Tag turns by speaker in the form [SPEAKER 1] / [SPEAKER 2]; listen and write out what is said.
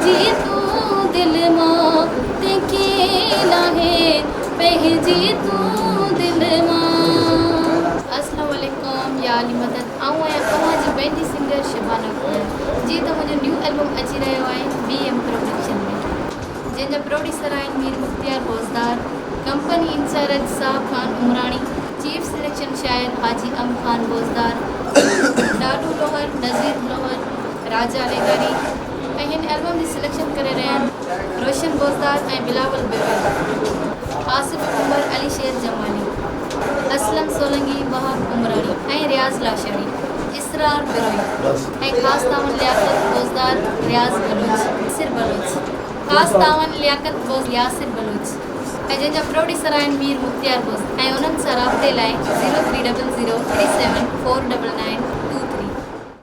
[SPEAKER 1] पंहिंजी तूं दिलि मां ते कीअं लाहे पंहिंजी तूं दिलि मां। अस्सलाम वालेकुम या अली मदद। आऊं आहियां तव्हांजी बैंडी सिंगर शबाना ख़ान। जी त मुंहिंजो न्यू एल्बम अची रहियो आहे BM प्रोडक्शन में, जंहिंजा प्रोड्यूसर आहिनि मीर मुख्तियार बोज़दार, कंपनी इंचार्ज साहब खान उमराणी, चीफ सिलेक्शन शायर हाजी अम खान बोज़दार, डाडू लोहर, नज़ीर लोहर, राजा लेगारी। ऐं हिन एल्बम जी सिलेक्शन करे रहिया आहिनि रोशन बोज़दार ऐं बिलावल बेवल, आसिफ उमर, अली शेर जमाली, असलम सोलंगी, वहाब उमराणी ऐं रियाज़ लाशाणी, इसरार बिरोई ऐं ख़ासि तावन लियाकत बोज़दार रियाज़ बलूच, यासिर बलूच, ख़ासि तावन लियाकत यासिर बलूच। ऐं जंहिंजा प्रोड्यूसर आहिनि मीर मुख्तियार बोज़दार। ऐं उन्हनि सां राब्ते लाइ 0300374999